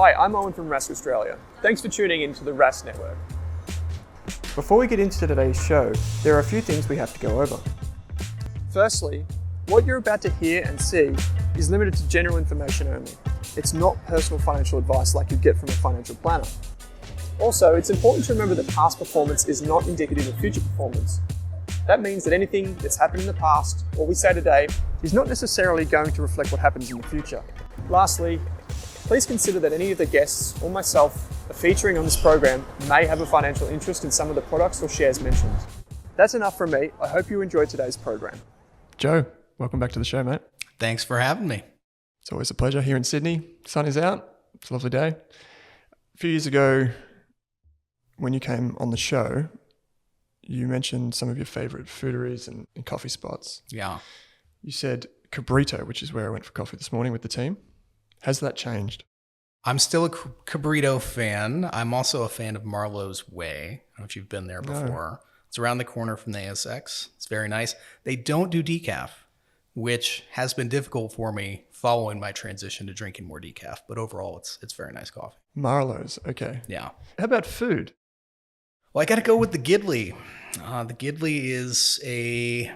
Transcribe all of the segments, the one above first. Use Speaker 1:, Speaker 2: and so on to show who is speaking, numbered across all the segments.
Speaker 1: Hi, I'm Owen from Rask Australia. Thanks for tuning in to the Rask Network. Before we get into today's show, there are a few things we have to go over. Firstly, what you're about to hear and see is limited to general information only. It's not personal financial advice like you get from a financial planner. Also, it's important to remember that past performance is not indicative of future performance. That means that anything that's happened in the past, or we say today, is not necessarily going to reflect what happens in the future. Lastly, please consider that any of the guests or myself are featuring on this program may have a financial interest in some of the products or shares mentioned. That's enough from me. I hope you enjoyed today's program. Joe, welcome back to the show, mate.
Speaker 2: Thanks for having me.
Speaker 1: It's always a pleasure here in Sydney. Sun is out. It's a lovely day. A few years ago, when you came on the show, you mentioned some of your favorite foodieries and coffee spots.
Speaker 2: Yeah.
Speaker 1: You said Cabrito, which is where I went for coffee this morning with the team. Has that changed?
Speaker 2: I'm still a Cabrito fan. I'm also a fan of Marlowe's Way. I don't know if you've been there before. No. It's around the corner from the ASX. It's very nice. They don't do decaf, which has been difficult for me following my transition to drinking more decaf. But overall, it's very nice coffee.
Speaker 1: Marlowe's, okay.
Speaker 2: Yeah.
Speaker 1: How about food?
Speaker 2: Well, I got to go with the Gidley. The Gidley is a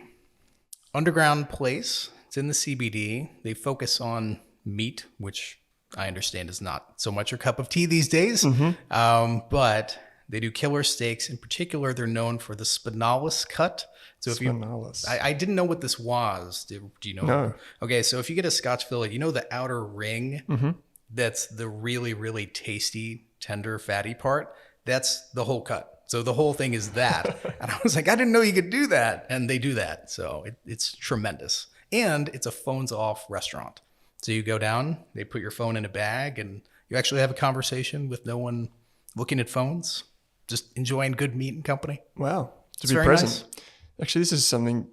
Speaker 2: underground place. It's in the CBD. They focus on meat, which I understand is not so much your cup of tea these days. But they do killer steaks. In particular, they're known for the spinalis cut. So if
Speaker 1: spinalis.
Speaker 2: I didn't know what this was. Do you know?
Speaker 1: No.
Speaker 2: Okay, so if you get a Scotch fillet, you know the outer ring? That's the really, really tasty, tender, fatty part. That's the whole cut. So the whole thing is that. And I was like, I didn't know you could do that. And they do that. So it's tremendous. And it's a phones off restaurant. So you go down, they put your phone in a bag, and you actually have a conversation with no one looking at phones, just enjoying good meat and company.
Speaker 1: Wow.
Speaker 2: It's be present.
Speaker 1: Nice. Actually, this is something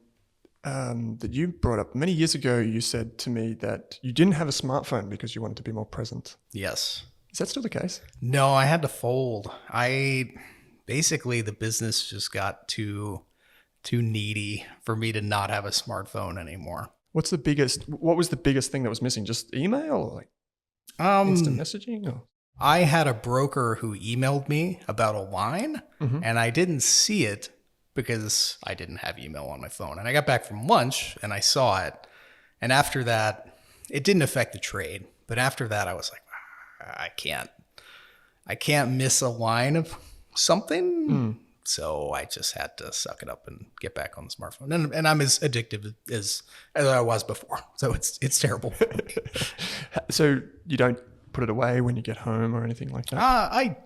Speaker 1: that you brought up. Many years ago, you said to me that you didn't have a smartphone because you wanted to be more present.
Speaker 2: Yes.
Speaker 1: Is that still the case?
Speaker 2: No, I had to fold. Basically, the business just got too needy for me to not have a smartphone anymore.
Speaker 1: What was the biggest thing that was missing? Just email or like instant messaging? Or?
Speaker 2: I had a broker who emailed me about a line and I didn't see it because I didn't have email on my phone. And I got back from lunch and I saw it. And after that, it didn't affect the trade. But after that, I was like, I can't miss a line of something. So I just had to suck it up and get back on the smartphone. And I'm as addictive as I was before. So it's terrible.
Speaker 1: So you don't put it away when you get home or anything like that?
Speaker 2: I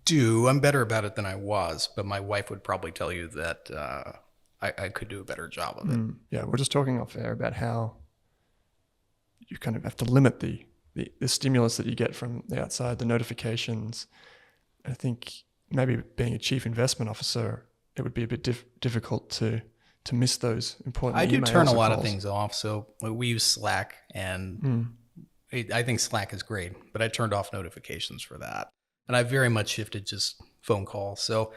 Speaker 2: do. I'm better about it than I was. But my wife would probably tell you that I could do a better job of it.
Speaker 1: Yeah, we're just talking off air about how you kind of have to limit the stimulus that you get from the outside, the notifications. I think maybe being a chief investment officer, it would be a bit difficult to miss those important emails.
Speaker 2: I do turn a lot of things off. So we use Slack, and I think Slack is great, but I turned off notifications for that. And I very much shifted just phone calls. So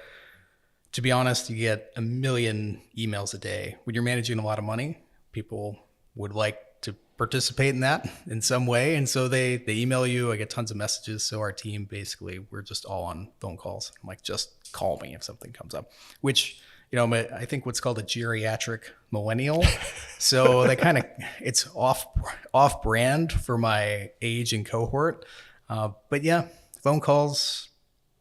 Speaker 2: to be honest, you get 1 million emails a day. When you're managing a lot of money, people would like to participate in that in some way. And so they email you. I get tons of messages. So our team, basically, we're just all on phone calls. I'm like, just call me if something comes up, which, I think what's called a geriatric millennial. So it's off brand for my age and cohort. But yeah, phone calls,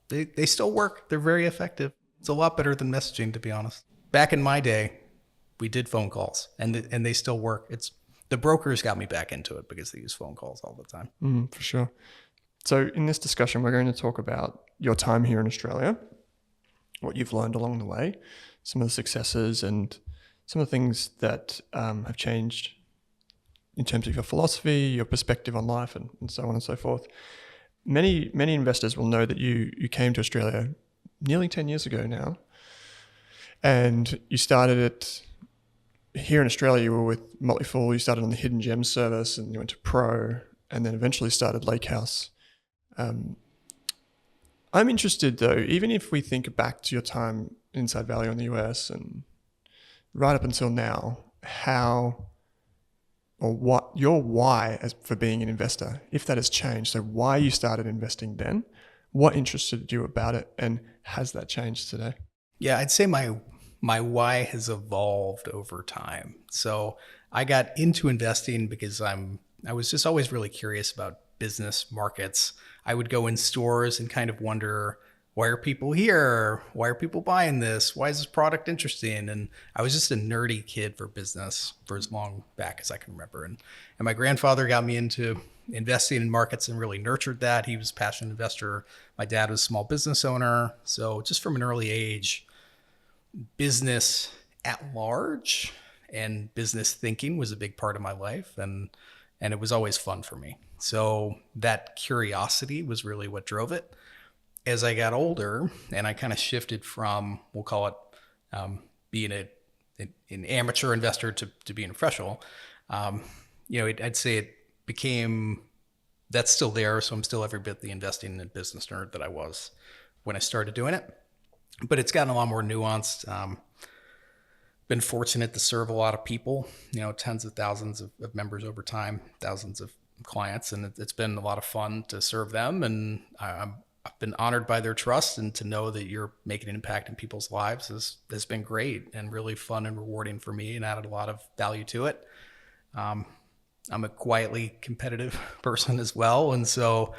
Speaker 2: they still work. They're very effective. It's a lot better than messaging, to be honest. Back in my day, we did phone calls and they still work. The brokers got me back into it because they use phone calls all the time.
Speaker 1: For sure. So in this discussion, we're going to talk about your time here in Australia, what you've learned along the way, some of the successes and some of the things that have changed in terms of your philosophy, your perspective on life, and so on and so forth. Many investors will know that you came to Australia nearly 10 years ago now, and you started it here in Australia. You were with Motley Fool. You started on the Hidden Gems service, and you went to Pro, and then eventually started Lakehouse. I'm interested though, even if we think back to your time inside Value in the US and right up until now, how or what your why for being an investor, if that has changed, so why you started investing then, what interested you about it, and has that changed today?
Speaker 2: Yeah, I'd say my why has evolved over time. So I got into investing because I was just always really curious about business markets. I would go in stores and kind of wonder, why are people here? Why are people buying this? Why is this product interesting? And I was just a nerdy kid for business for as long back as I can remember. And my grandfather got me into investing in markets and really nurtured that. He was a passionate investor. My dad was a small business owner. So just from an early age, business at large and business thinking was a big part of my life. And it was always fun for me. So that curiosity was really what drove it. As I got older and I kind of shifted from, we'll call it being an amateur investor to being a professional, I'd say it became, that's still there. So I'm still every bit the investing and business nerd that I was when I started doing it, but it's gotten a lot more nuanced. Been fortunate to serve a lot of people, tens of thousands of members over time, thousands of clients. And it's been a lot of fun to serve them. And I've been honored by their trust, and to know that you're making an impact in people's lives has been great and really fun and rewarding for me, and added a lot of value to it. I'm a quietly competitive person as well. And so,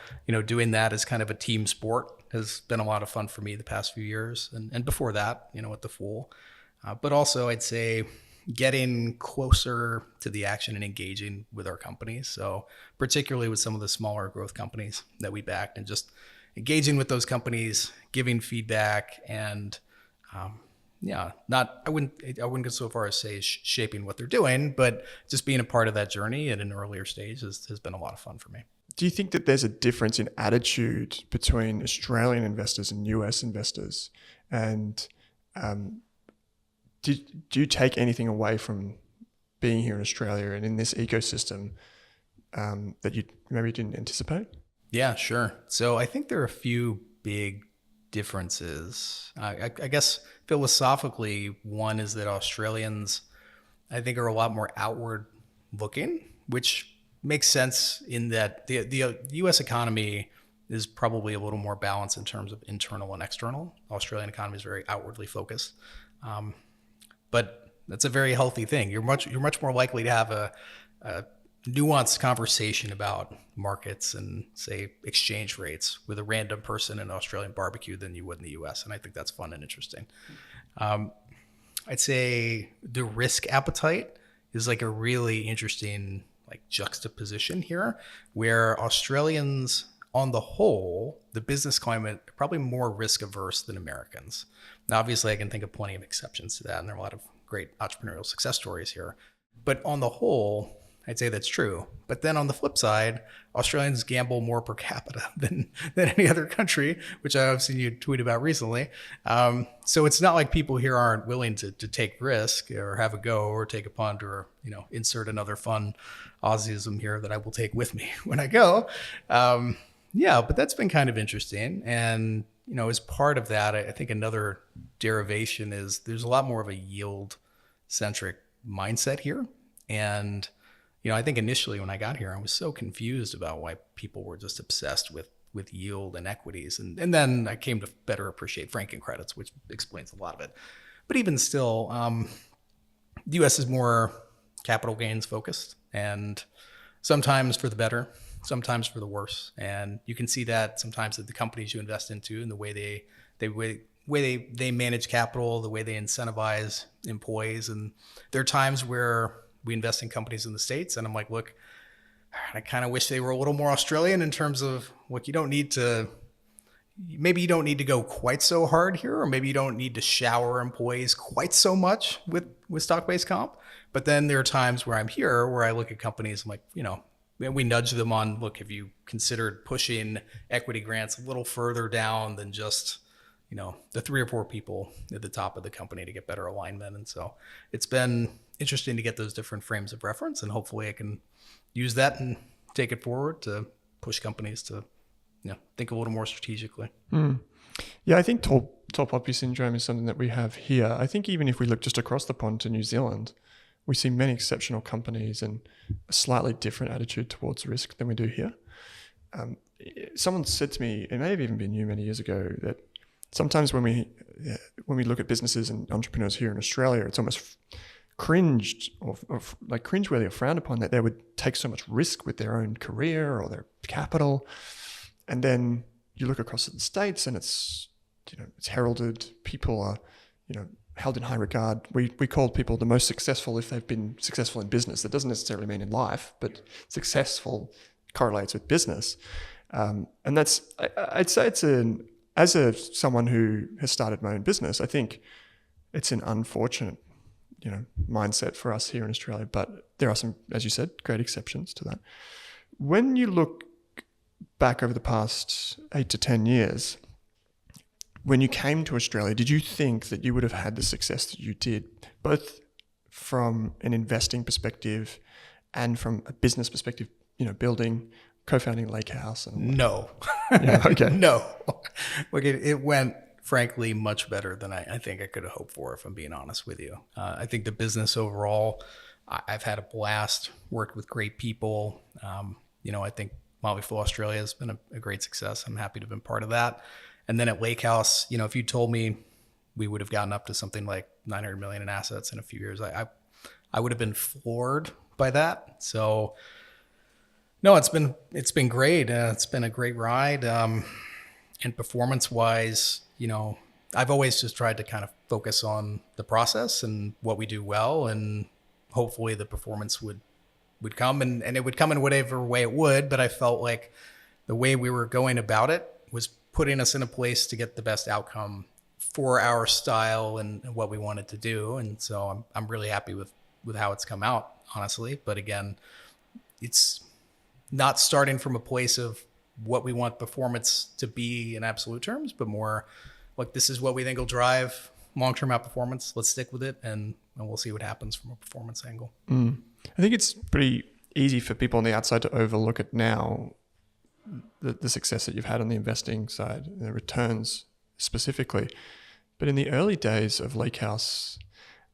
Speaker 2: doing that as kind of a team sport has been a lot of fun for me the past few years. And before that, with the Fool. But also I'd say getting closer to the action and engaging with our companies. So particularly with some of the smaller growth companies that we backed, and just engaging with those companies, giving feedback, and I wouldn't go so far as say shaping what they're doing, but just being a part of that journey at an earlier stage has been a lot of fun for me.
Speaker 1: Do you think that there's a difference in attitude between Australian investors and US investors? And do you take anything away from being here in Australia and in this ecosystem that you maybe didn't anticipate?
Speaker 2: Yeah, sure. So I think there are a few big differences. I guess philosophically, one is that Australians, I think, are a lot more outward looking, which makes sense in that the U.S. economy is probably a little more balanced in terms of internal and external. Australian economy is very outwardly focused, but that's a very healthy thing. You're much more likely to have a nuanced conversation about markets and, say, exchange rates with a random person in an Australian barbecue than you would in the US. And I think that's fun and interesting. I'd say the risk appetite is like a really interesting juxtaposition here, where Australians on the whole, the business climate, are probably more risk averse than Americans. Now, obviously I can think of plenty of exceptions to that, and there are a lot of great entrepreneurial success stories here. But on the whole, I'd say that's true. But then on the flip side, Australians gamble more per capita than any other country, which I've seen you tweet about recently. So it's not like people here aren't willing to take risk or have a go or take a punt or, insert another fun Aussieism here that I will take with me when I go. But that's been kind of interesting. And, as part of that, I think another derivation is there's a lot more of a yield-centric mindset here. And I think initially when I got here, I was so confused about why people were just obsessed with yield and equities. And then I came to better appreciate franking credits, which explains a lot of it. But even still, the US is more capital gains focused, and sometimes for the better, sometimes for the worse. And you can see that sometimes at the companies you invest into and the way they manage capital, the way they incentivize employees. And there are times where we invest in companies in the States, and I'm like, look, I kind of wish they were a little more Australian in terms of, look, maybe you don't need to go quite so hard here, or maybe you don't need to shower employees quite so much with stock-based comp. But then there are times where I'm here where I look at companies, I'm like, we nudge them on, look, have you considered pushing equity grants a little further down than just, the 3 or 4 people at the top of the company to get better alignment. And so it's been interesting to get those different frames of reference, and hopefully I can use that and take it forward to push companies to think a little more strategically.
Speaker 1: Yeah, I think tall poppy syndrome is something that we have here. I think even if we look just across the pond to New Zealand,
Speaker 3: we see many exceptional companies and a slightly different attitude towards risk than we do here. Someone said to me, it may have even been you many years ago, that sometimes when we look at businesses and entrepreneurs here in Australia, it's almost cringed or like cringeworthy or frowned upon that they would take so much risk with their own career or their capital. And then you look across at the States and it's heralded. People are, held in high regard. We call people the most successful if they've been successful in business. That doesn't necessarily mean in life, but successful correlates with business. And that's, I'd say someone who has started my own business, I think it's an unfortunate, mindset for us here in Australia, but there are some, as you said, great exceptions to that. When you look back over the past 8 to 10 years, when you came to Australia, did you think that you would have had the success that you did, both from an investing perspective and from a business perspective, co-founding Lakehouse?
Speaker 2: No.
Speaker 3: Yeah, okay.
Speaker 2: No. Look, it went, frankly, much better than I think I could have hoped for, if I'm being honest with you. I think the business overall, I've had a blast, worked with great people. I think Motley Fool Australia has been a great success. I'm happy to have been part of that. And then at Lakehouse, if you told me we would have gotten up to something like 900 million in assets in a few years, I would have been floored by that. So no, it's been great. It's been a great ride. And performance wise, I've always just tried to kind of focus on the process and what we do well, and hopefully the performance would come and it would come in whatever way it would. But I felt like the way we were going about it was putting us in a place to get the best outcome for our style and what we wanted to do. And so I'm really happy with how it's come out, honestly. But again, it's not starting from a place of what we want performance to be in absolute terms, but more like, this is what we think will drive long-term outperformance. Let's stick with it, and we'll see what happens from a performance angle.
Speaker 3: I think it's pretty easy for people on the outside to overlook it now, the success that you've had on the investing side, the returns specifically. But in the early days of Lakehouse,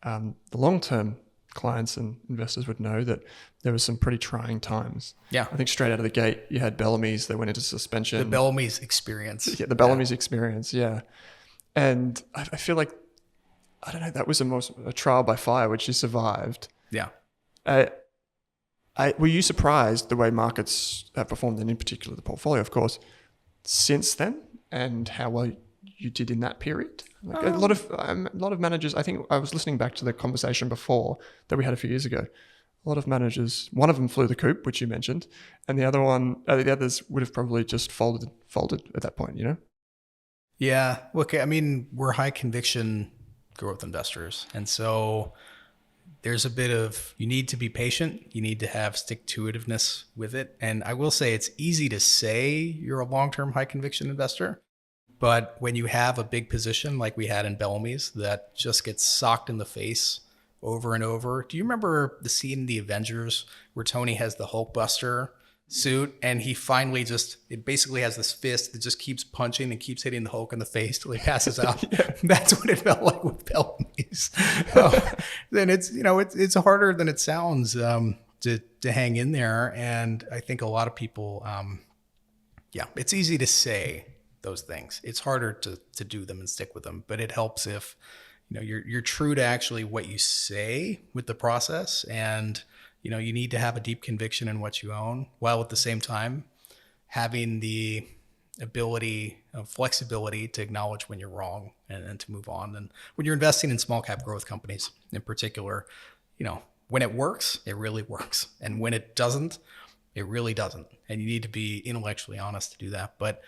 Speaker 3: the long-term clients and investors would know that there was some pretty trying times.
Speaker 2: Yeah.
Speaker 3: I think straight out of the gate, you had Bellamy's, they went into suspension.
Speaker 2: The Bellamy's experience.
Speaker 3: Yeah, the Bellamy's experience, yeah. And I feel like, I don't know, that was a trial by fire, which you survived.
Speaker 2: Yeah.
Speaker 3: Were you surprised the way markets have performed, and in particular the portfolio, of course, since then, and how well you did in that period? Like a lot of managers, I think I was listening back to the conversation before that we had a few years ago. A lot of managers, one of them flew the coop, which you mentioned, and the others would have probably just folded at that point,
Speaker 2: Yeah. Look, I mean, we're high conviction growth investors. And so there's a bit of, you need to be patient. You need to have stick-to-itiveness with it. And I will say it's easy to say you're a long-term high conviction investor, but when you have a big position like we had in Bellamy's that just gets socked in the face over and over. Do you remember the scene in The Avengers where Tony has the Hulkbuster suit and he finally it basically has this fist that just keeps punching and keeps hitting the Hulk in the face till he passes out? Yeah. That's what it felt like with Bellamy's. Then it's harder than it sounds to hang in there. And I think a lot of people, it's easy to say those things. It's harder to do them and stick with them, but it helps if you're true to actually what you say with the process, and you need to have a deep conviction in what you own, while at the same time having the ability of flexibility to acknowledge when you're wrong and to move on. And when you're investing in small cap growth companies in particular, when it works, it really works. And when it doesn't, it really doesn't. And you need to be intellectually honest to do that. But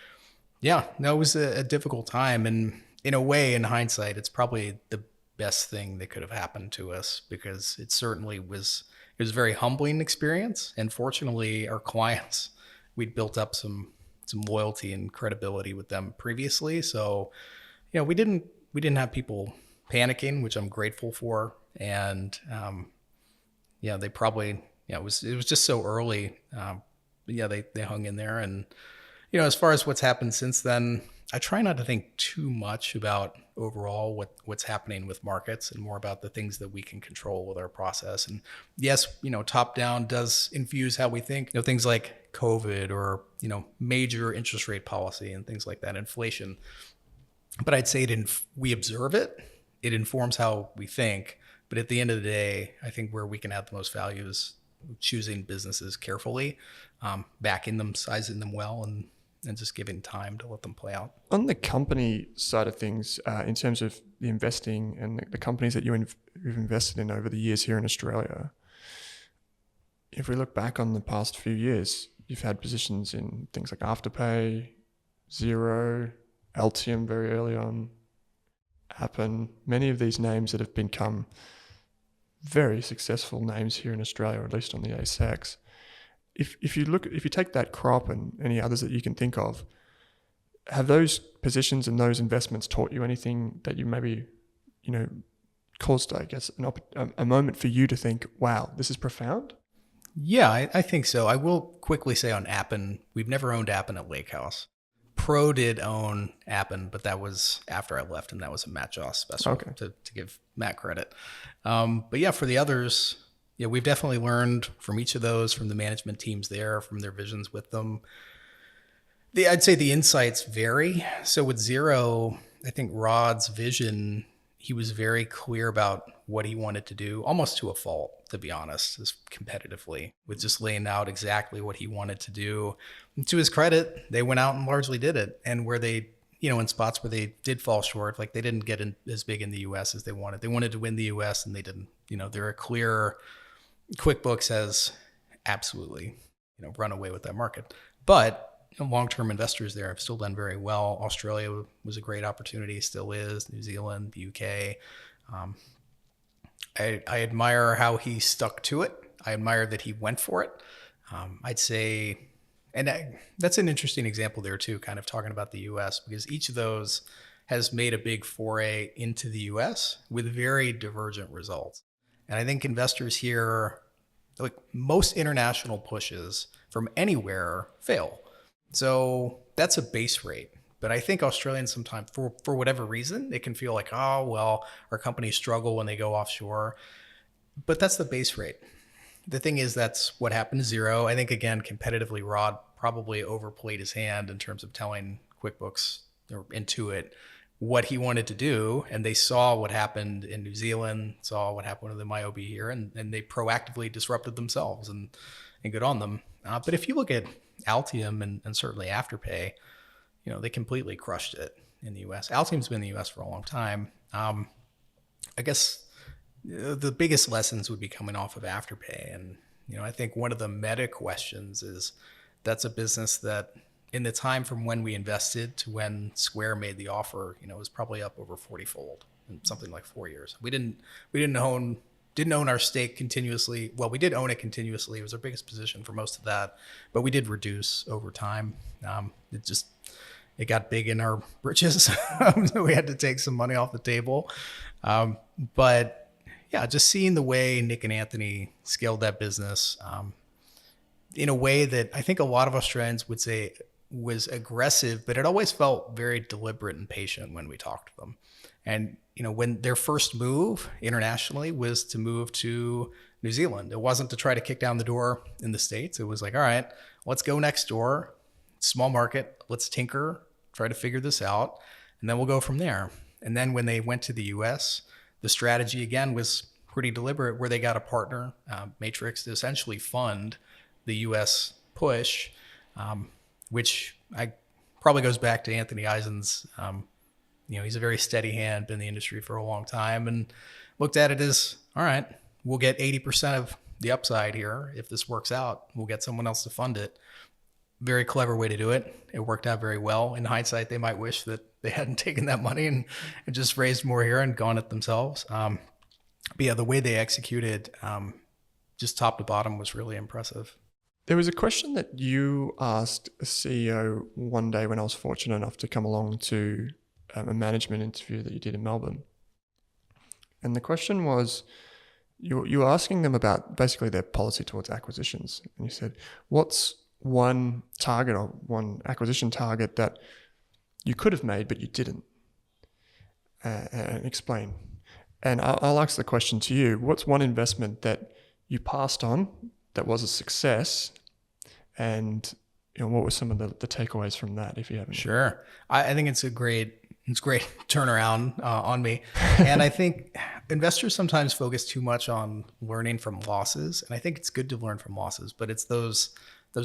Speaker 2: yeah, no, it was a difficult time. And in a way, in hindsight, it's probably the best thing that could have happened to us, because it certainly was, it was a very humbling experience. And fortunately, our clients, we'd built up some loyalty and credibility with them previously. So, we didn't have people panicking, which I'm grateful for. And they probably, it was just so early. They hung in there. And as far as what's happened since then, I try not to think too much about overall what's happening with markets and more about the things that we can control with our process. And yes, top down does infuse how we think, things like COVID or, major interest rate policy and things like that, inflation. But I'd say we observe it. It informs how we think. But at the end of the day, I think where we can add the most value is choosing businesses carefully, backing them, sizing them well, and just giving time to let them play out.
Speaker 3: On the company side of things, in terms of the investing and the companies that you've invested in over the years here in Australia, if we look back on the past few years, you've had positions in things like Afterpay, Xero, Ltd very early on, Appen, many of these names that have become very successful names here in Australia, or at least on the ASX. If you take that crop and any others that you can think of, have those positions and those investments taught you anything that you maybe, caused, I guess, a moment for you to think, wow, this is profound?
Speaker 2: Yeah, I think so. I will quickly say on Appen, we've never owned Appen at Lakehouse. Pro did own Appen, but that was after I left, and that was a Matt Joss special, to give Matt credit. But yeah, for the others, yeah, we've definitely learned from each of those, from the management teams there, from their visions with them. I'd say the insights vary. So with Xero, I think Rod's vision, he was very clear about what he wanted to do, almost to a fault, to be honest, just competitively, with just laying out exactly what he wanted to do. And to his credit, they went out and largely did it. And where they, in spots where they did fall short, like they didn't get as big in the US as they wanted. They wanted to win the US and they didn't. They're a clear, QuickBooks has absolutely, run away with that market. But long-term investors there have still done very well. Australia was a great opportunity, still is. New Zealand, the UK. I admire how he stuck to it. I admire that he went for it. I'd say, that's an interesting example there too, kind of talking about the US, because each of those has made a big foray into the US with very divergent results. And I think investors here, like most international pushes from anywhere, fail. So that's a base rate. But I think Australians sometimes, for whatever reason, it can feel like, oh, well, our companies struggle when they go offshore. But that's the base rate. The thing is, that's what happened to Xero. I think, again, competitively, Rod probably overplayed his hand in terms of telling QuickBooks or Intuit what he wanted to do. And they saw what happened in New Zealand, saw what happened with the MYOB here, and they proactively disrupted themselves, and good on them. But if you look at Altium and certainly Afterpay, they completely crushed it in the US. Altium's been in the US for a long time. I guess the biggest lessons would be coming off of Afterpay. And, I think one of the meta questions is that's a business that in the time from when we invested to when Square made the offer, was probably up over 40-fold in something like 4 years. We didn't own our stake continuously. Well, we did own it continuously. It was our biggest position for most of that, but we did reduce over time. It got big in our britches. So we had to take some money off the table. But yeah, just seeing the way Nick and Anthony scaled that business in a way that I think a lot of Australians would say was aggressive, but it always felt very deliberate and patient when we talked to them. And, when their first move internationally was to move to New Zealand, it wasn't to try to kick down the door in the States. It was like, all right, let's go next door, small market, let's tinker, try to figure this out, and then we'll go from there. And then when they went to the US, the strategy again was pretty deliberate, where they got a partner, Matrix, to essentially fund the US push, which probably goes back to Anthony Eisen's, he's a very steady hand, been in the industry for a long time, and looked at it as, all right, we'll get 80% of the upside here. If this works out, we'll get someone else to fund it. Very clever way to do it. It worked out very well. In hindsight, they might wish that they hadn't taken that money and just raised more here and gone it themselves. But yeah, the way they executed, just top to bottom, was really impressive.
Speaker 3: There was a question that you asked a CEO one day when I was fortunate enough to come along to a management interview that you did in Melbourne. And the question was, you were asking them about basically their policy towards acquisitions. And you said, what's one target or one acquisition target that you could have made, but you didn't? And explain. And I'll ask the question to you. What's one investment that you passed on that was a success? And what were some of the takeaways from that, if you haven't?
Speaker 2: Sure. I think it's great turnaround on me. And I think investors sometimes focus too much on learning from losses. And I think it's good to learn from losses, but it's those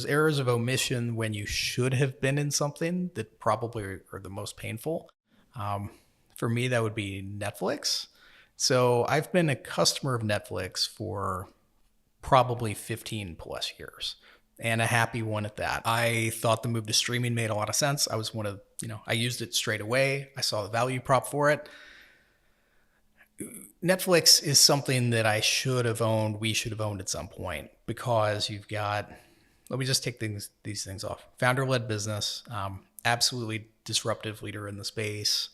Speaker 2: errors of omission when you should have been in something that probably are the most painful. For me, that would be Netflix. So I've been a customer of Netflix for probably 15 plus years, and a happy one at that. I thought the move to streaming made a lot of sense. I was I used it straight away. I saw the value prop for it. Netflix is something that we should have owned at some point, because you've got, let me just take these things off. Founder-led business, absolutely disruptive leader in the space,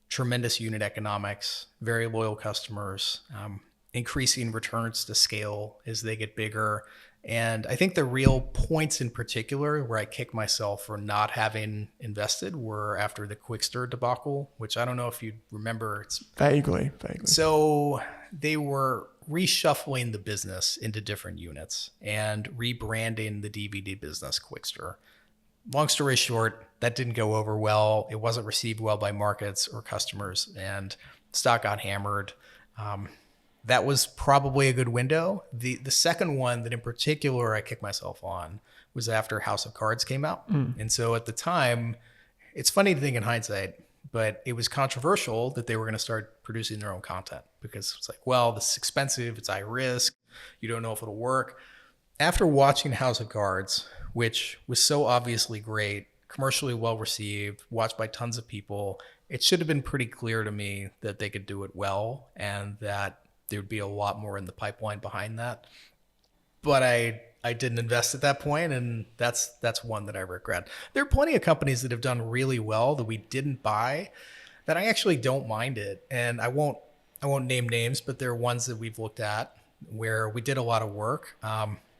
Speaker 2: tremendous unit economics, very loyal customers, increasing returns to scale as they get bigger. And I think the real points in particular where I kick myself for not having invested were after the Quickster debacle, which I don't know if you remember. It's
Speaker 3: Vaguely.
Speaker 2: So they were reshuffling the business into different units and rebranding the DVD business Quickster. Long story short, that didn't go over well. It wasn't received well by markets or customers, and stock got hammered. That was probably a good window. The second one that in particular I kicked myself on was after House of Cards came out. And so at the time, it's funny to think in hindsight, but it was controversial that they were going to start producing their own content, because it's like, well, this is expensive, it's high risk, you don't know if it'll work. After watching House of Cards, which was so obviously great, commercially well received, watched by tons of people, it should have been pretty clear to me that they could do it well and that there'd be a lot more in the pipeline behind that. But I didn't invest at that point, and that's one that I regret. There are plenty of companies that have done really well that we didn't buy that I actually don't mind it. And I won't name names, but there are ones that we've looked at where we did a lot of work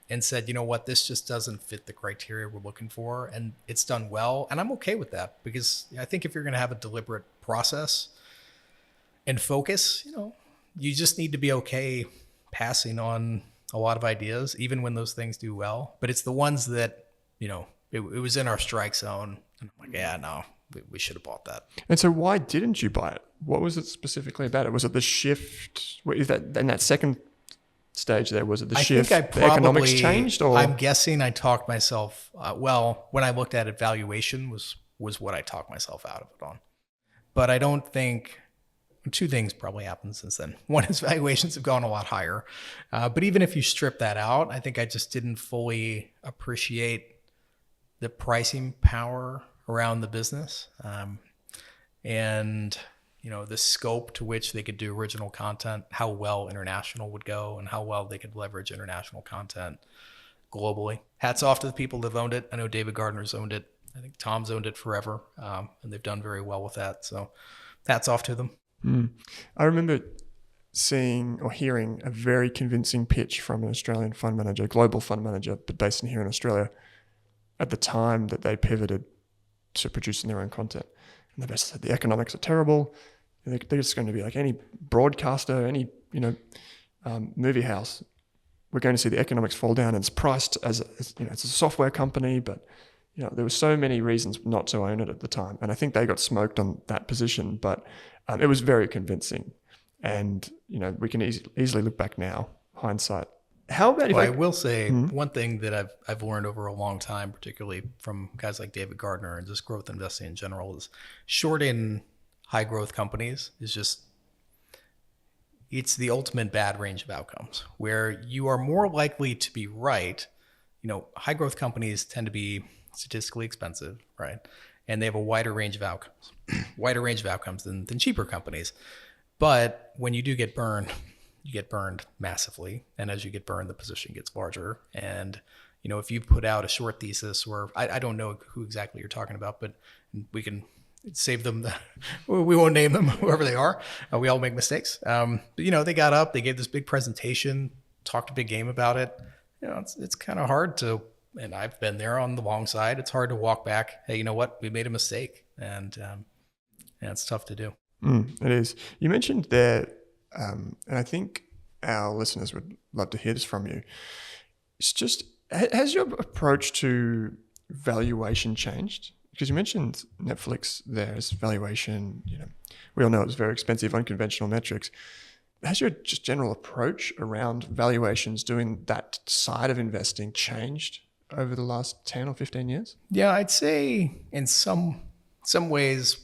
Speaker 2: and said, you know what, this just doesn't fit the criteria we're looking for, and it's done well. And I'm okay with that, because I think if you're going to have a deliberate process and focus, you just need to be okay passing on a lot of ideas, even when those things do well. But it's the ones that, it was in our strike zone. And I'm like, yeah, no, we should have bought that.
Speaker 3: And so why didn't you buy it? What was it specifically about it? Was it the shift? Is that in that second stage there? Was it the shift?
Speaker 2: I think
Speaker 3: the economics changed? Or
Speaker 2: I'm guessing I talked myself, when I looked at it, valuation was what I talked myself out of it on. But I don't think... Two things probably happened since then. One is valuations have gone a lot higher. But even if you strip that out, I think I just didn't fully appreciate the pricing power around the business. And, the scope to which they could do original content, how well international would go, and how well they could leverage international content globally. Hats off to the people that have owned it. I know David Gardner's owned it. I think Tom's owned it forever. And they've done very well with that. So hats off to them.
Speaker 3: I remember seeing or hearing a very convincing pitch from an Australian fund manager, global fund manager, but based in here in Australia, at the time that they pivoted to producing their own content. And they basically said the economics are terrible. They're just going to be like any broadcaster, any movie house. We're going to see the economics fall down. It's priced as it's a software company, but there were so many reasons not to own it at the time. And I think they got smoked on that position, but it was very convincing. And, we can easily look back now, hindsight. How about
Speaker 2: I will say one thing that I've learned over a long time, particularly from guys like David Gardner and just growth investing in general, is shorting high growth companies is just, it's the ultimate bad range of outcomes where you are more likely to be right. High growth companies tend to be statistically expensive, right? And they have a wider range of outcomes than cheaper companies. But when you do get burned, you get burned massively. And as you get burned, the position gets larger. And, if you put out a short thesis, or I don't know who exactly you're talking about, but we can save them. We won't name them, whoever they are. We all make mistakes. But, they got up, they gave this big presentation, talked a big game about it. It's kind of hard to, and I've been there on the long side. It's hard to walk back. Hey, you know what? We made a mistake. And yeah, it's tough to do.
Speaker 3: It is. You mentioned there, and I think our listeners would love to hear this from you. It's just, has your approach to valuation changed? Because you mentioned Netflix there as valuation, we all know it's very expensive, unconventional metrics. Has your just general approach around valuations, doing that side of investing, changed over the last 10 or 15 years?
Speaker 2: Yeah, I'd say in some ways,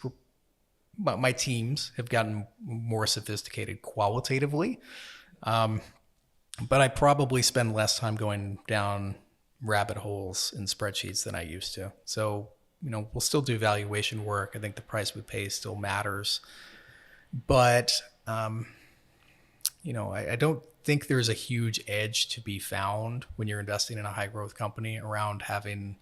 Speaker 2: my teams have gotten more sophisticated qualitatively. But I probably spend less time going down rabbit holes in spreadsheets than I used to. So, we'll still do valuation work. I think the price we pay still matters. But, I don't think there's a huge edge to be found when you're investing in a high growth company around having,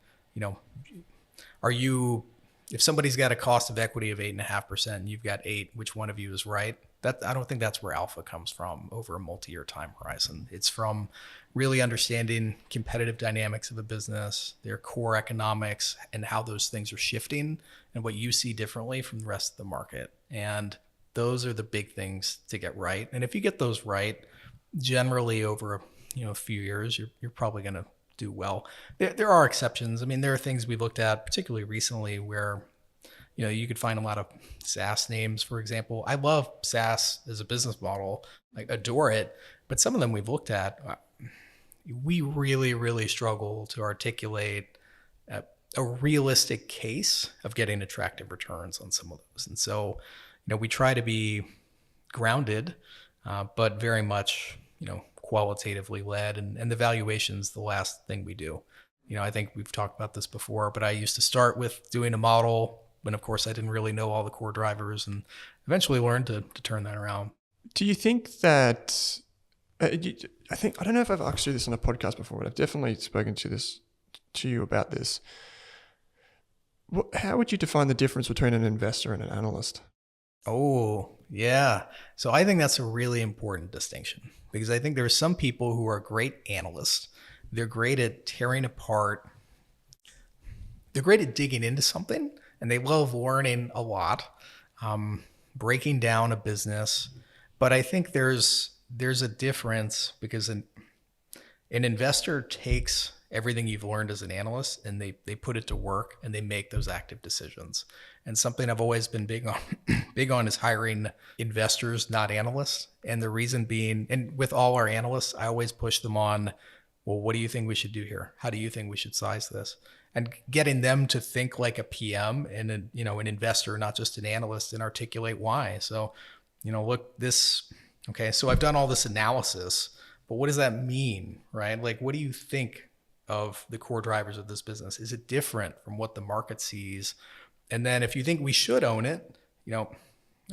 Speaker 2: if somebody's got a cost of equity of 8.5% and you've got 8, which one of you is right? I don't think that's where alpha comes from over a multi-year time horizon. It's from really understanding competitive dynamics of a business, their core economics, and how those things are shifting and what you see differently from the rest of the market. And those are the big things to get right. And if you get those right, generally over a few years, you're probably going to do well. There are exceptions. I mean, there are things we looked at, particularly recently, where you could find a lot of SaaS names, for example. I love SaaS as a business model, like adore it. But some of them we've looked at, we really, really struggle to articulate a realistic case of getting attractive returns on some of those. And so, we try to be grounded, but very much, qualitatively led. And the valuation's the last thing we do. I think we've talked about this before, but I used to start with doing a model when, of course, I didn't really know all the core drivers, and eventually learned to turn that around.
Speaker 3: Do you think that, I don't know if I've asked you this on a podcast before, but I've definitely spoken to you about this. How would you define the difference between an investor and an analyst?
Speaker 2: Oh, yeah. So I think that's a really important distinction, because I think there are some people who are great analysts. They're great at tearing apart. They're great at digging into something, and they love learning a lot, breaking down a business. But I think there's a difference, because an investor takes everything you've learned as an analyst and they put it to work and they make those active decisions. And something I've always been big on is hiring investors, not analysts. And the reason being, and with all our analysts, I always push them on, well, what do you think we should do here? How do you think we should size this? And getting them to think like a PM and an investor, not just an analyst, and articulate why. So, look, okay, so I've done all this analysis, but what does that mean, right? Like, what do you think of the core drivers of this business? Is it different from what the market sees? And then if you think we should own it,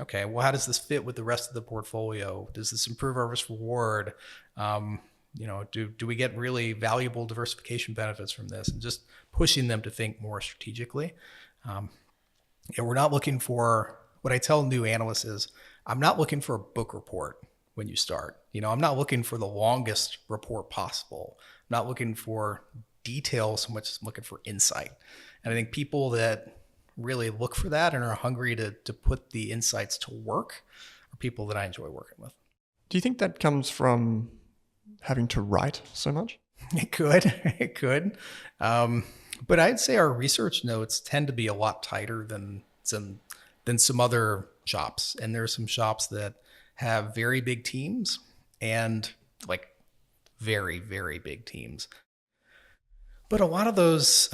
Speaker 2: okay, well, how does this fit with the rest of the portfolio? Does this improve our risk reward? Do we get really valuable diversification benefits from this? And just pushing them to think more strategically. And we're not looking for, what I tell new analysts is, I'm not looking for a book report when you start. I'm not looking for the longest report possible. I'm not looking for detail so much as I'm looking for insight. And I think people that really look for that and are hungry to put the insights to work are people that I enjoy working with.
Speaker 3: Do you think that comes from having to write so much?
Speaker 2: It could. But I'd say our research notes tend to be a lot tighter than some other shops. And there are some shops that have very big teams and like very, very big teams. But a lot of those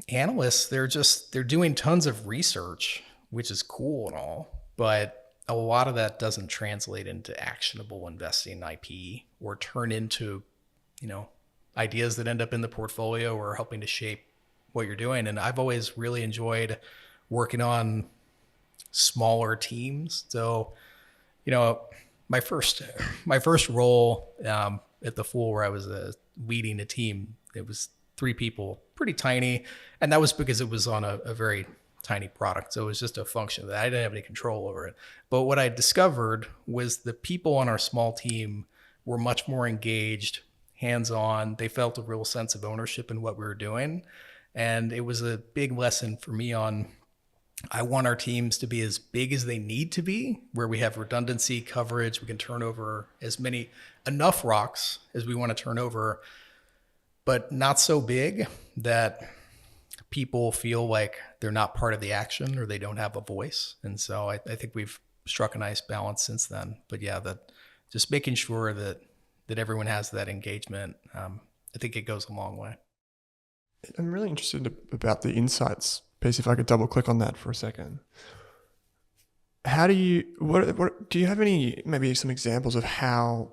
Speaker 2: analysts, they're doing tons of research, which is cool and all, but a lot of that doesn't translate into actionable investing IP or turn into, ideas that end up in the portfolio or helping to shape what you're doing. And I've always really enjoyed working on smaller teams. So, my first role at the Fool, where I was leading a team, it was 3 people, pretty tiny. And that was because it was on a very tiny product. So it was just a function that I didn't have any control over it. But what I discovered was the people on our small team were much more engaged, hands-on. They felt a real sense of ownership in what we were doing. And it was a big lesson for me on I want our teams to be as big as they need to be, where we have redundancy, coverage, we can turn over enough rocks as we want to turn over, but not so big that people feel like they're not part of the action or they don't have a voice. And so I think we've struck a nice balance since then. But yeah, that just making sure that everyone has that engagement, I think it goes a long way.
Speaker 3: I'm really interested about the insights piece. If I could double click on that for a second. How do you, what do you have any, maybe some examples of how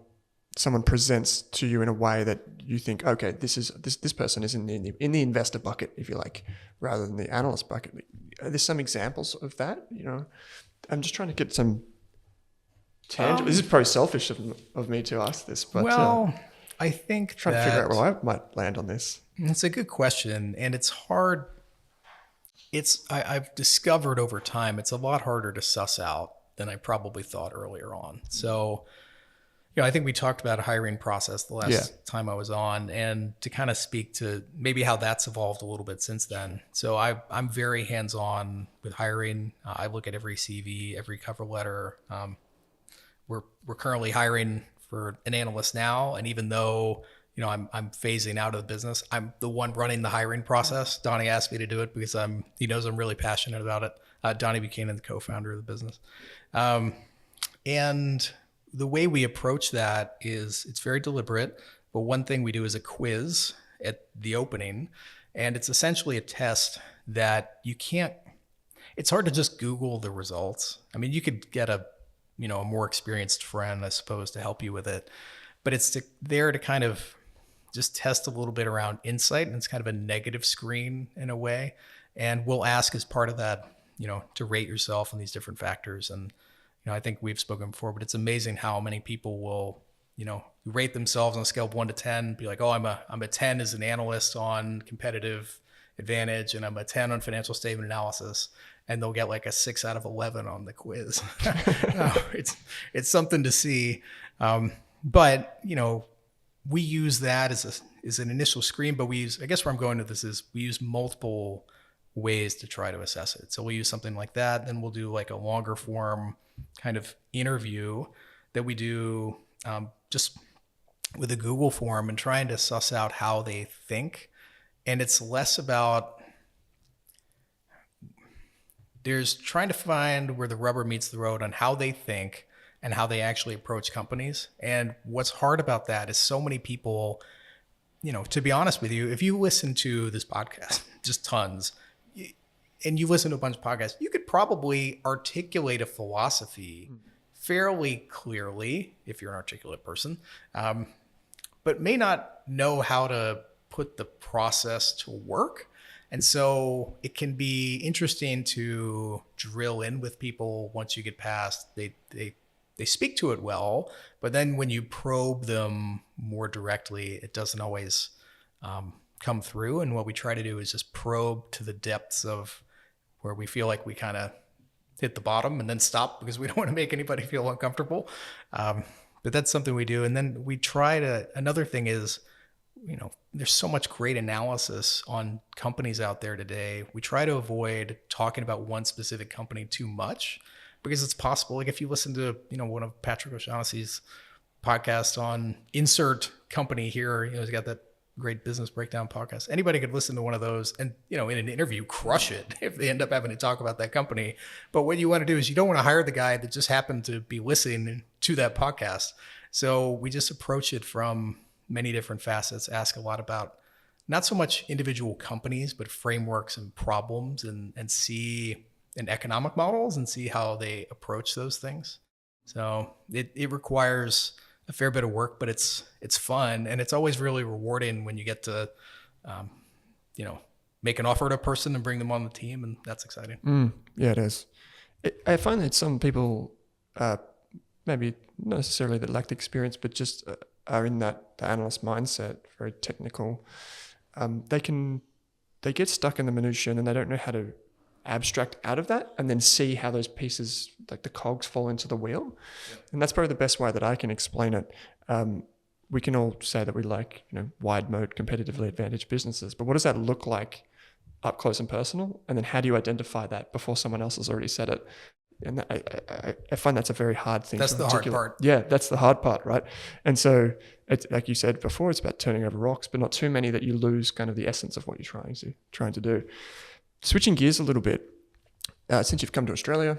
Speaker 3: someone presents to you in a way that you think, okay, this person is in the investor bucket, if you like, rather than the analyst bucket? Are there some examples of that? I'm just trying to get some tangible. This is probably selfish of me to ask this, but
Speaker 2: I think
Speaker 3: trying to figure out where I might land on this.
Speaker 2: It's a good question, and it's hard. I've discovered over time it's a lot harder to suss out than I probably thought earlier on. So, I think we talked about a hiring process the last time I was on, and to kind of speak to maybe how that's evolved a little bit since then. So I'm very hands-on with hiring. I look at every CV, every cover letter. We're currently hiring for an analyst now, and even though I'm phasing out of the business, I'm the one running the hiring process. Donnie asked me to do it because he knows I'm really passionate about it. Donnie Buchanan, the co-founder of the business, and the way we approach that is it's very deliberate. But one thing we do is a quiz at the opening, and it's essentially a test that it's hard to just Google the results. I mean, you could get a more experienced friend, I suppose, to help you with it, but it's there to kind of just test a little bit around insight. And it's kind of a negative screen in a way. And we'll ask as part of that, to rate yourself on these different factors. And, I think we've spoken before, but it's amazing how many people will, rate themselves on a scale of 1 to 10, be like, oh, I'm a 10 as an analyst on competitive advantage, and I'm a 10 on financial statement analysis. And they'll get like a 6 out of 11 on the quiz. It's something to see. But, we use that as an initial screen, but I guess where I'm going with this is we use multiple ways to try to assess it. So we'll use something like that. Then we'll do like a longer form kind of interview that we do just with a Google form and trying to suss out how they think. And it's less about, there's trying to find where the rubber meets the road on how they think and how they actually approach companies. And what's hard about that is so many people, to be honest with you, if you listen to this podcast, just tons, and you listen to a bunch of podcasts, you could probably articulate a philosophy fairly clearly if you're an articulate person, but may not know how to put the process to work. And so it can be interesting to drill in with people once you get past, they speak to it well, but then when you probe them more directly, it doesn't always come through. And what we try to do is just probe to the depths of where we feel like we kind of hit the bottom and then stop because we don't want to make anybody feel uncomfortable. But that's something we do. And then we another thing is, there's so much great analysis on companies out there today. We try to avoid talking about one specific company too much because it's possible. Like if you listen to, one of Patrick O'Shaughnessy's podcasts on insert company here, he's got that great business breakdown podcast. Anybody could listen to one of those and, in an interview, crush it if they end up having to talk about that company. But what you want to do is you don't want to hire the guy that just happened to be listening to that podcast. So we just approach it from many different facets, ask a lot about not so much individual companies, but frameworks and problems and see and economic models and see how they approach those things. So it requires a fair bit of work, but it's fun. And it's always really rewarding when you get to, make an offer to a person and bring them on the team. And that's exciting.
Speaker 3: Yeah, it is. I find that some people, maybe not necessarily that lack the experience, but just are in the analyst mindset, very technical. They get stuck in the minutiae and then they don't know how to abstract out of that and then see how those pieces, like the cogs, fall into the wheel. Yeah. And that's probably the best way that I can explain it. We can all say that we like, wide moat, competitively advantaged businesses, but what does that look like up close and personal? And then how do you identify that before someone else has already said it? And I find that's a very hard thing.
Speaker 2: That's the hard part.
Speaker 3: Yeah, that's the hard part, right? And so, it's, like you said before, it's about turning over rocks, but not too many that you lose kind of the essence of what you're trying to do. Switching gears a little bit, since you've come to Australia,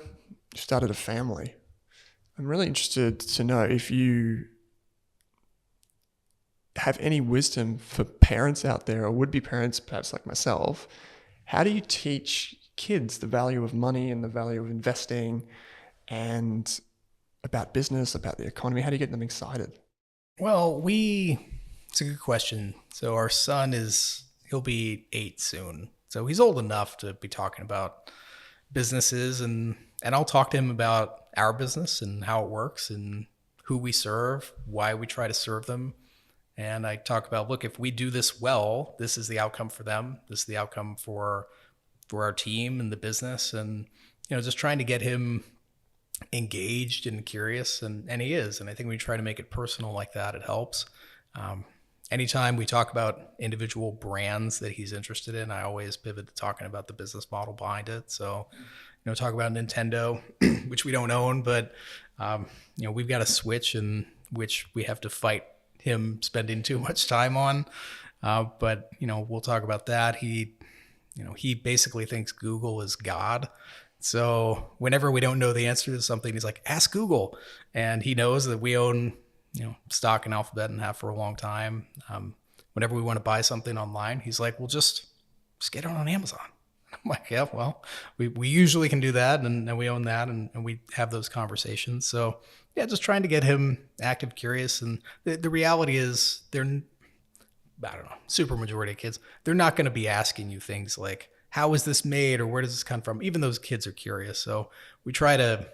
Speaker 3: you've started a family. I'm really interested to know if you have any wisdom for parents out there, or would-be parents, perhaps like myself. How do you teach kids the value of money and the value of investing and about business, about the economy? How do you get them excited?
Speaker 2: Well, it's a good question. So our son he'll be 8 soon. So he's old enough to be talking about businesses, and I'll talk to him about our business and how it works and who we serve, why we try to serve them. And I talk about, look, if we do this well, this is the outcome for them. This is the outcome for our team and the business. And, just trying to get him engaged and curious. And he is. And I think when we try to make it personal like that, it helps. Anytime we talk about individual brands that he's interested in, I always pivot to talking about the business model behind it. So, talk about Nintendo, which we don't own, but, we've got a Switch in which we have to fight him spending too much time on. But we'll talk about that. He basically thinks Google is God. So whenever we don't know the answer to something, he's like, ask Google. And he knows that we own, stock in Alphabet and have for a long time. Whenever we want to buy something online, he's like, well, just get it on Amazon. I'm like, yeah, well, we usually can do that. And we own that. And we have those conversations. So yeah, just trying to get him active, curious. And the reality is super majority of kids, they're not going to be asking you things like, how is this made? Or where does this come from? Even those kids are curious. So we try to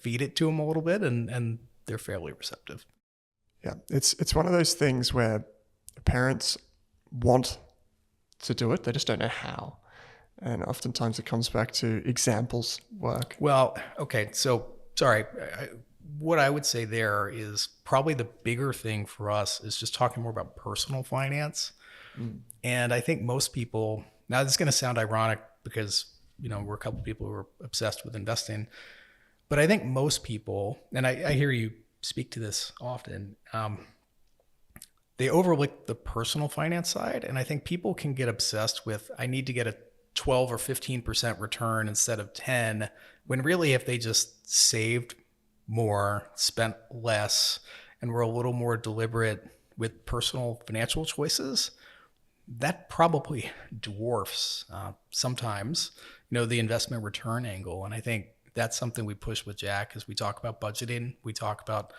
Speaker 2: feed it to them a little bit, and they're fairly receptive.
Speaker 3: Yeah. It's one of those things where parents want to do it. They just don't know how. And oftentimes it comes back to examples work.
Speaker 2: Well, okay. So sorry. What I would say there is probably the bigger thing for us is just talking more about personal finance. And I think most people, now this is going to sound ironic because, we're a couple of people who are obsessed with investing, but I think most people, and I hear you speak to this often, they overlook the personal finance side. And I think people can get obsessed with, I need to get a 12 or 15% return instead of 10, when really if they just saved more, spent less, and were a little more deliberate with personal financial choices, that probably dwarfs sometimes, the investment return angle. And I think that's something we push with Jack as we talk about budgeting. We talk about,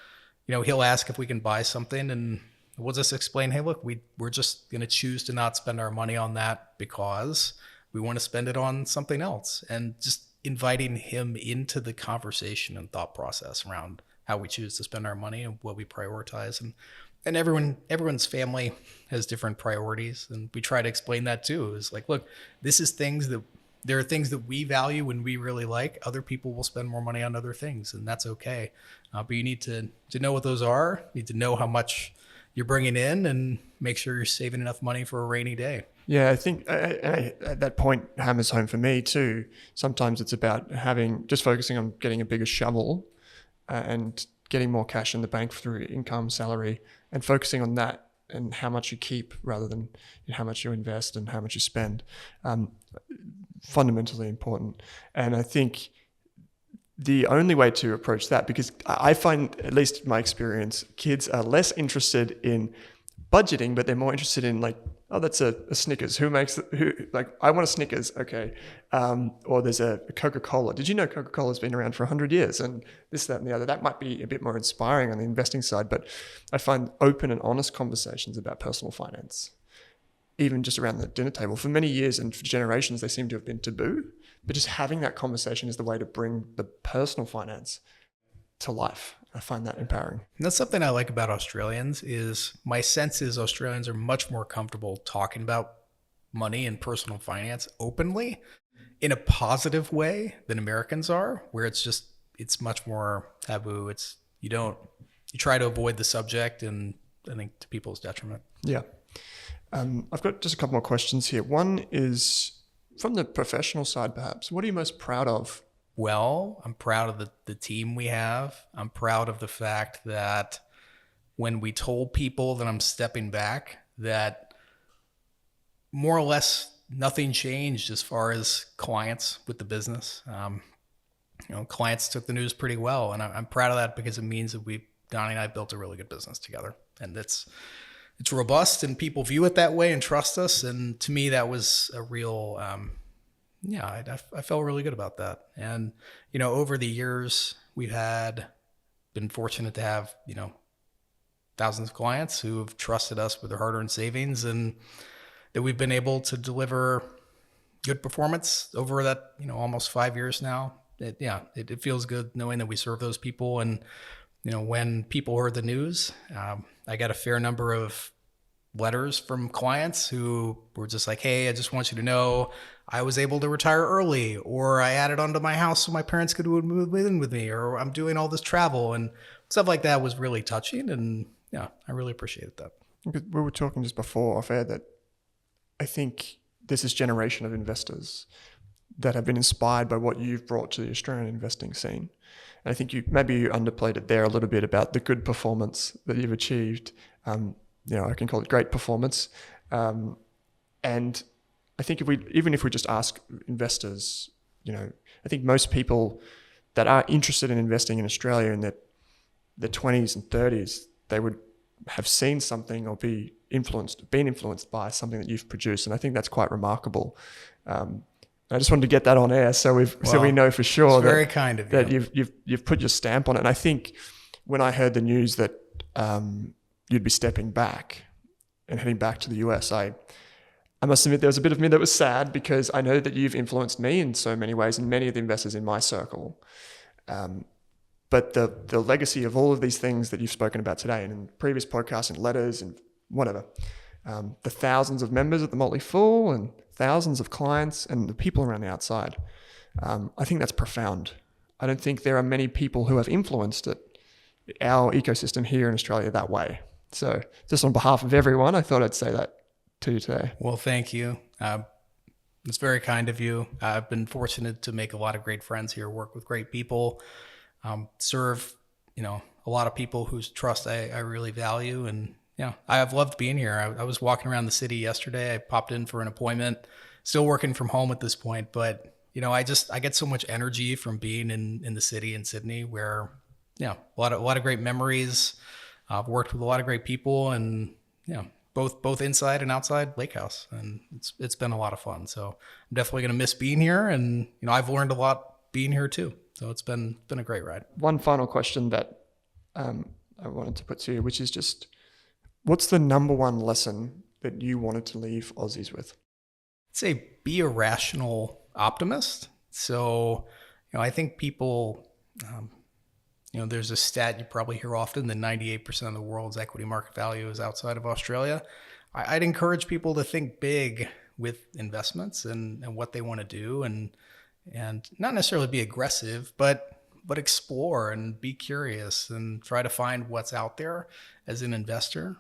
Speaker 2: he'll ask if we can buy something, and we'll just explain, hey, look, we're just going to choose to not spend our money on that because we want to spend it on something else. And just inviting him into the conversation and thought process around how we choose to spend our money and what we prioritize. And everyone's family has different priorities. And we try to explain that too. It's like, look, there are things that we value and we really like. Other people will spend more money on other things, and that's okay. But you need to know what those are. You need to know how much you're bringing in and make sure you're saving enough money for a rainy day.
Speaker 3: Yeah, I think that point hammers home for me too. Sometimes it's about just focusing on getting a bigger shovel and getting more cash in the bank through income, salary, and focusing on that and how much you keep rather than how much you invest and how much you spend. Fundamentally important. And I think the only way to approach that, because I find, at least my experience, kids are less interested in budgeting, but they're more interested in like, oh, that's a Snickers. I want a Snickers. Okay. Or there's a Coca-Cola. Did you know Coca-Cola's been around for 100 years and this, that, and the other? That might be a bit more inspiring on the investing side, but I find open and honest conversations about personal finance, even just around the dinner table, for many years and for generations, they seem to have been taboo, but just having that conversation is the way to bring the personal finance to life. I find that empowering.
Speaker 2: And that's something I like about Australians is my sense is Australians are much more comfortable talking about money and personal finance openly in a positive way than Americans are, where it's much more taboo. You try to avoid the subject, and I think to people's detriment.
Speaker 3: Yeah. I've got just a couple more questions here. One is, from the professional side, perhaps, what are you most proud of?
Speaker 2: Well, I'm proud of the team we have. I'm proud of the fact that when we told people that I'm stepping back, that more or less nothing changed as far as clients with the business. Clients took the news pretty well, and I'm proud of that because it means that Donnie and I built a really good business together, and it's robust, and people view it that way and trust us. And to me, that was a real, I felt really good about that. And over the years, we've been fortunate to have thousands of clients who have trusted us with their hard-earned savings, and that we've been able to deliver good performance over that almost 5 years now. It feels good knowing that we serve those people. And when people heard the news, I got a fair number of letters from clients who were just like, hey, I just want you to know I was able to retire early, or I added onto my house so my parents could move in with me, or I'm doing all this travel, and stuff like that was really touching. And I really appreciated that.
Speaker 3: We were talking just before off air that I think there's this generation of investors that have been inspired by what you've brought to the Australian investing scene. And I think maybe you underplayed it there a little bit about the good performance that you've achieved. I can call it great performance. And I think even if we just ask investors, I think most people that are interested in investing in Australia in their 20s and 30s, they would have seen something or been influenced by something that you've produced. And I think that's quite remarkable. I just wanted to get that on air so we know for sure
Speaker 2: very kind of you.
Speaker 3: That you've put your stamp on it. And I think when I heard the news that you'd be stepping back and heading back to the US, I must admit there was a bit of me that was sad, because I know that you've influenced me in so many ways and many of the investors in my circle. But the legacy of all of these things that you've spoken about today and in previous podcasts and letters and whatever, the thousands of members at the Motley Fool and thousands of clients and the people around the outside, I think that's profound. I don't think there are many people who have influenced our ecosystem here in Australia that way. So just on behalf of everyone, I thought I'd say that to you today.
Speaker 2: Well, thank you. It's very kind of you. I've been fortunate to make a lot of great friends here, work with great people, serve, a lot of people whose trust I really value. And I have loved being here. I was walking around the city yesterday. I popped in for an appointment, still working from home at this point. But, I get so much energy from being in the city in Sydney, where, a lot of great memories. I've worked with a lot of great people, and, both inside and outside Lakehouse. And it's been a lot of fun. So I'm definitely going to miss being here. And, I've learned a lot being here too. So it's been a great ride.
Speaker 3: One final question that I wanted to put to you, which is just, what's the number one lesson that you wanted to leave Aussies with?
Speaker 2: I'd say be a rational optimist. So, I think people, there's a stat you probably hear often that 98% of the world's equity market value is outside of Australia. I'd encourage people to think big with investments and what they want to do, and not necessarily be aggressive, but explore and be curious and try to find what's out there as an investor,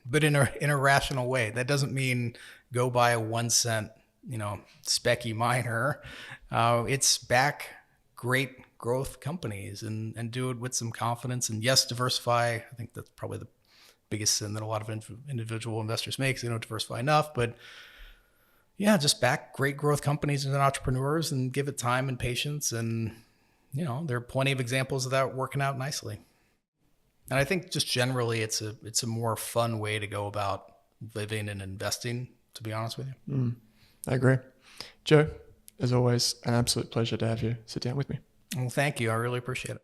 Speaker 2: but in a rational way. That doesn't mean go buy a 1 cent, specky miner. It's back great growth companies and do it with some confidence. And yes, diversify. I think that's probably the biggest sin that a lot of individual investors make. They don't diversify enough, but just back great growth companies and entrepreneurs and give it time and patience. And, there are plenty of examples of that working out nicely. And I think just generally it's a more fun way to go about living and investing, to be honest with you.
Speaker 3: I agree. Joe, as always, an absolute pleasure to have you sit down with me.
Speaker 2: Well, thank you. I really appreciate it.